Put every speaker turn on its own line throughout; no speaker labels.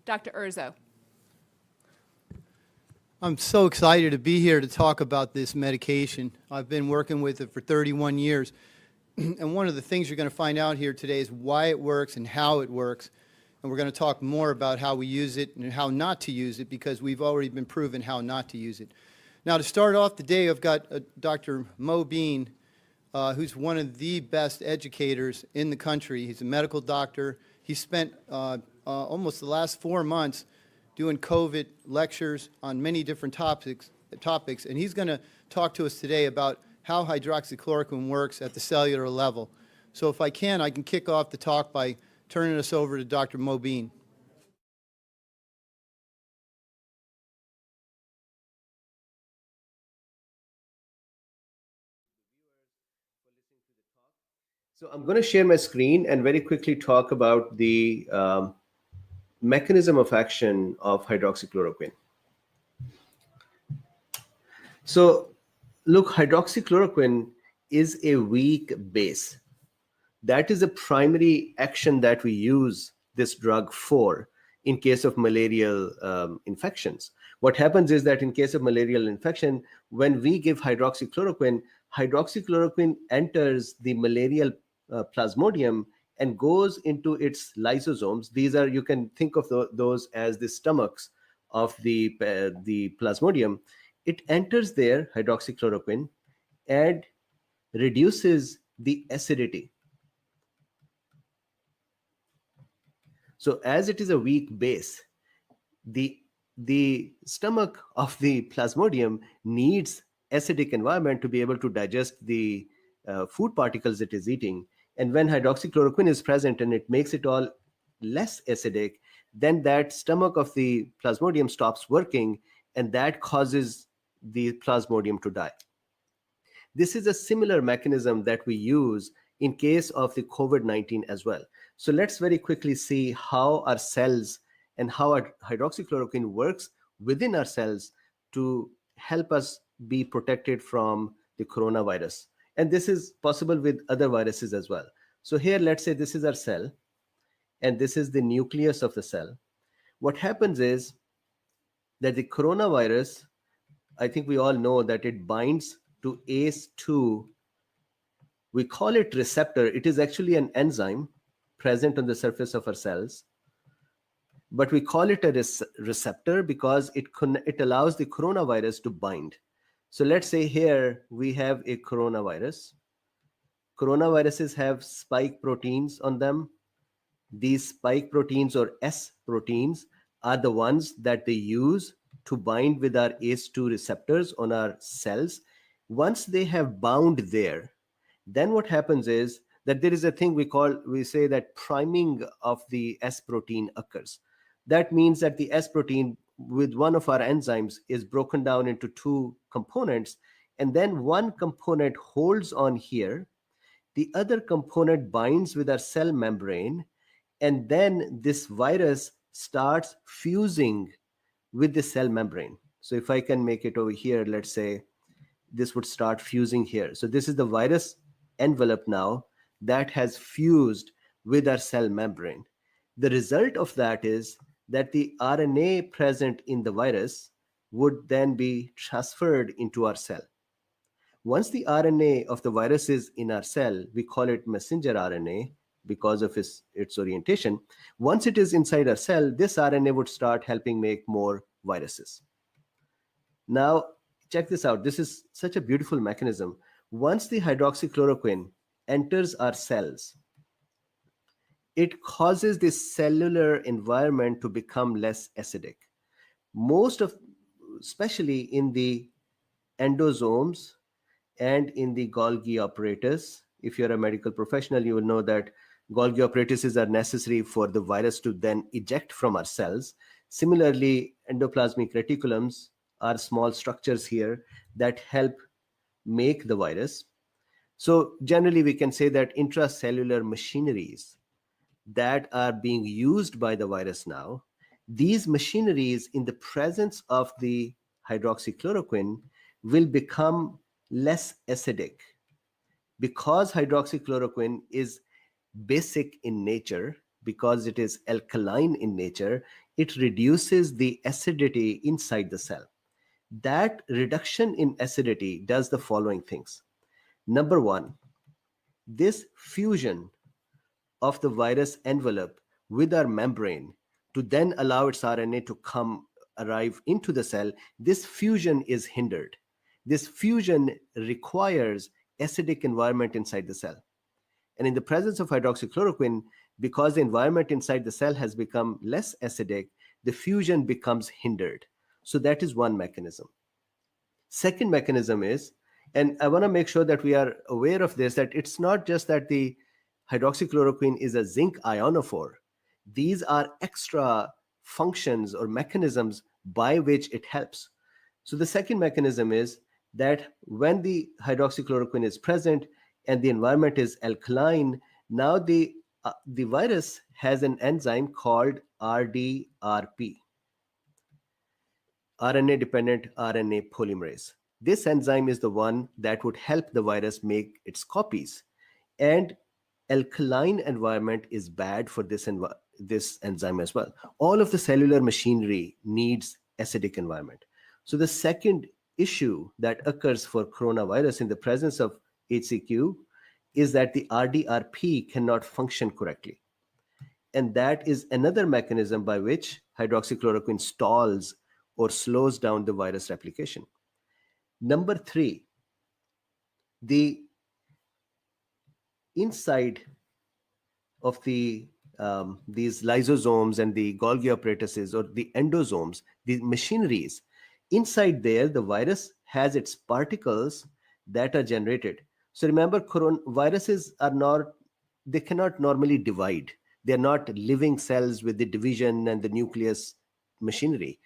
Dr. Urzo.
I'm so excited to be here to talk about this medication. I've been working with it for 31 years. And one of the things you're going to find out here today is why it works and how it works. And we're going to talk more about how we use it and how not to use it, because we've already been proven how not to use it. Now, to start off the day, I've got Dr. Mo Bean, who's one of the best educators in the country. He's a medical doctor. He spent almost the last 4 months doing COVID lectures on many different topics, and he's going to talk to us today about how hydroxychloroquine works at the cellular level. So if I can kick off the talk by turning us over to Dr. Mo Bean.
So I'm going to share my screen and very quickly talk about the mechanism of action of hydroxychloroquine. So look, hydroxychloroquine is a weak base. That is a primary action that we use this drug for in case of malarial infections. What happens is that in case of malarial infection, when we give hydroxychloroquine, hydroxychloroquine enters the malarial plasmodium and goes into its lysosomes. These are, you can think of those as the stomachs of the plasmodium. It enters there, hydroxychloroquine, and reduces the acidity. So as it is a weak base, the stomach of the plasmodium needs acidic environment to be able to digest the food particles it is eating. And when hydroxychloroquine is present and it makes it all less acidic, then that stomach of the plasmodium stops working, and that causes the plasmodium to die. This is a similar mechanism that we use in case of the COVID-19 as well. So let's very quickly see how our cells and how our hydroxychloroquine works within our cells to help us be protected from the coronavirus. And this is possible with other viruses as well. So here, let's say this is our cell, and this is the nucleus of the cell. What happens is that the coronavirus, I think we all know that it binds to ACE2. We call it receptor. It is actually an enzyme present on the surface of our cells, but we call it a receptor because it allows the coronavirus to bind. So let's say here we have a coronavirus. Coronaviruses have spike proteins on them. These spike proteins, or S proteins, are the ones that they use to bind with our ACE2 receptors on our cells. Once they have bound there, then what happens is that there is a thing we say that priming of the S protein occurs. That means that the S protein with one of our enzymes is broken down into two components, and then one component holds on here, the other component binds with our cell membrane, and then this virus starts fusing with the cell membrane. So if I can make it over here, let's say this would start fusing here. So this is the virus envelope now that has fused with our cell membrane. The result of that is that the RNA present in the virus would then be transferred into our cell. Once the RNA of the virus is in our cell, we call it messenger RNA because of its orientation. Once it is inside our cell, this RNA would start helping make more viruses. Now, check this out. This is such a beautiful mechanism. Once the hydroxychloroquine enters our cells, it causes the cellular environment to become less acidic. Especially in the endosomes and in the Golgi apparatus. If you're a medical professional, you will know that Golgi apparatuses are necessary for the virus to then eject from our cells. Similarly, endoplasmic reticulums are small structures here that help make the virus. So generally, we can say that intracellular machineries that are being used by the virus now, these machineries in the presence of the hydroxychloroquine will become less acidic. Because hydroxychloroquine is basic in nature, because it is alkaline in nature, it reduces the acidity inside the cell. That reduction in acidity does the following things. Number one, this fusion of the virus envelope with our membrane to then allow its RNA to arrive into the cell, this fusion is hindered. This fusion requires acidic environment inside the cell. And in the presence of hydroxychloroquine, because the environment inside the cell has become less acidic, the fusion becomes hindered. So that is one mechanism. Second mechanism is, and I want to make sure that we are aware of this, that it's not just that the hydroxychloroquine is a zinc ionophore. These are extra functions or mechanisms by which it helps. So the second mechanism is that when the hydroxychloroquine is present and the environment is alkaline, now the virus has an enzyme called RDRP, RNA-dependent RNA polymerase. This enzyme is the one that would help the virus make its copies. And alkaline environment is bad for this enzyme as well. All of the cellular machinery needs acidic environment. So the second issue that occurs for coronavirus in the presence of HCQ is that the RDRP cannot function correctly. And that is another mechanism by which hydroxychloroquine stalls or slows down the virus replication. Number three, the inside of these lysosomes and the Golgi apparatuses, or the endosomes, the machineries, inside there, the virus has its particles that are generated. So remember, viruses they cannot normally divide. They're not living cells with the division and the nucleus machinery.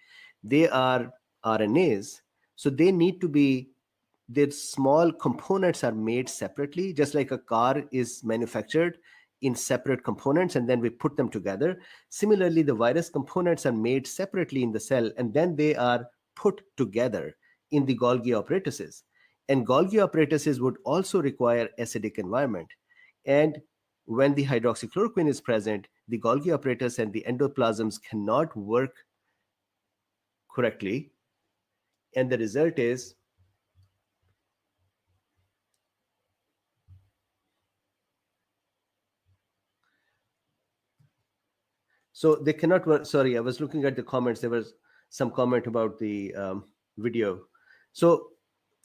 They are RNAs. So they need to be, their small components are made separately, just like a car is manufactured in separate components and then we put them together. Similarly, the virus components are made separately in the cell and then they are put together in the Golgi apparatuses. And Golgi apparatuses would also require acidic environment. And when the hydroxychloroquine is present, the Golgi apparatus and the endoplasms cannot work correctly. And the result is so they cannot work. Sorry, I was looking at the comments. There was some comment about the video. So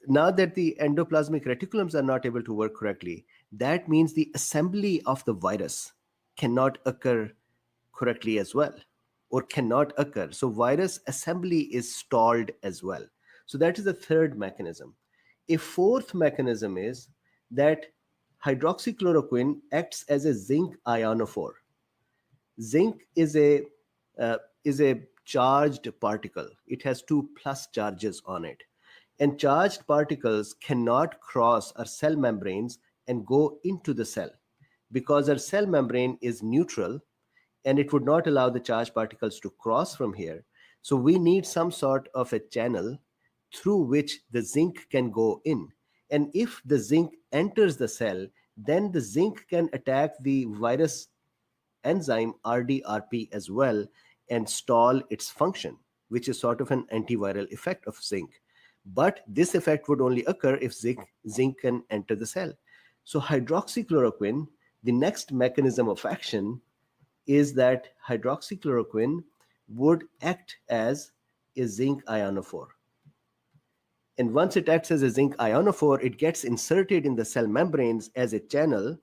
now that the endoplasmic reticulums are not able to work correctly, that means the assembly of the virus cannot occur correctly as well, or cannot occur. So virus assembly is stalled as well. So that is the third mechanism. A fourth mechanism is that hydroxychloroquine acts as a zinc ionophore. Zinc is a charged particle. It has 2+ charges on it. And charged particles cannot cross our cell membranes and go into the cell because our cell membrane is neutral and it would not allow the charged particles to cross from here. So we need some sort of a channel through which the zinc can go in. And if the zinc enters the cell, then the zinc can attack the virus enzyme RDRP as well and stall its function, which is sort of an antiviral effect of zinc. But this effect would only occur if zinc can enter the cell. So hydroxychloroquine, the next mechanism of action is that hydroxychloroquine would act as a zinc ionophore. And once it acts as a zinc ionophore, it gets inserted in the cell membranes as a channel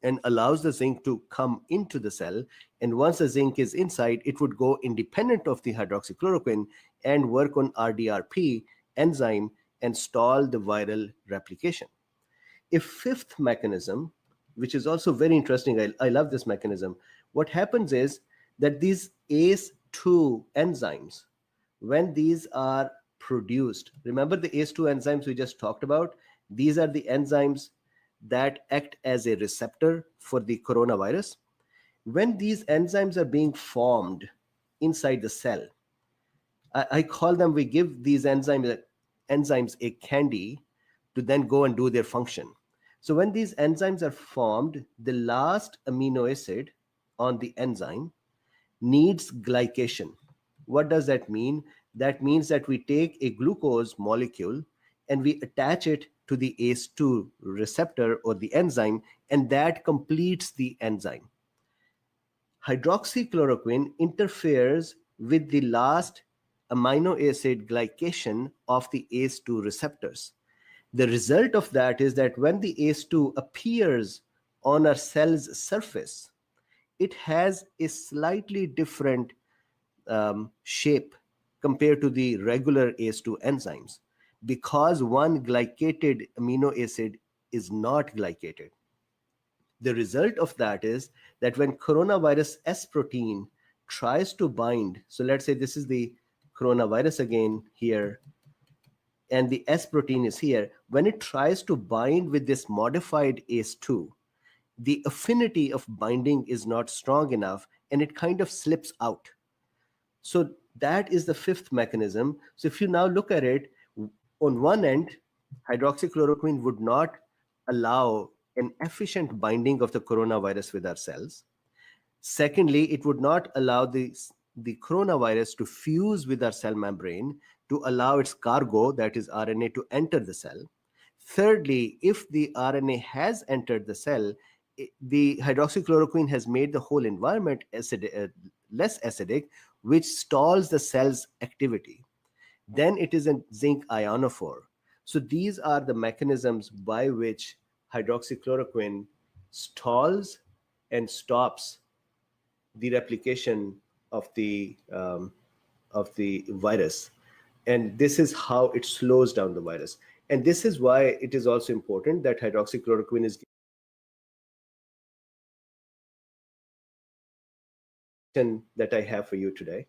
and allows the zinc to come into the cell. And once the zinc is inside, it would go independent of the hydroxychloroquine and work on RDRP enzyme and stall the viral replication. A fifth mechanism, which is also very interesting, I love this mechanism. What happens is that these ACE2 enzymes, when these are produced, remember the ACE2 enzymes we just talked about? These are the enzymes that act as a receptor for the coronavirus. When these enzymes are being formed inside the cell, I call them, we give these enzymes a candy to then go and do their function. So when these enzymes are formed, the last amino acid on the enzyme needs glycation. What does that mean? That means that we take a glucose molecule and we attach it to the ACE2 receptor or the enzyme, and that completes the enzyme. Hydroxychloroquine interferes with the last amino acid glycation of the ACE2 receptors. The result of that is that when the ACE2 appears on our cell's surface, it has a slightly different shape compared to the regular ACE2 enzymes because one glycated amino acid is not glycated. The result of that is that when coronavirus S protein tries to bind, so let's say this is the coronavirus again here, and the S protein is here, when it tries to bind with this modified ACE2, the affinity of binding is not strong enough and it kind of slips out. So that is the fifth mechanism. So if you now look at it, on one end, hydroxychloroquine would not allow an efficient binding of the coronavirus with our cells. Secondly, it would not allow the coronavirus to fuse with our cell membrane to allow its cargo, that is RNA, to enter the cell. Thirdly, if the RNA has entered the cell, the hydroxychloroquine has made the whole environment less acidic, which stalls the cell's activity. Then it is a zinc ionophore. So these are the mechanisms by which hydroxychloroquine stalls and stops the replication of the virus, and this is how it slows down the virus. And this is why it is also important that hydroxychloroquine is that I have for you today.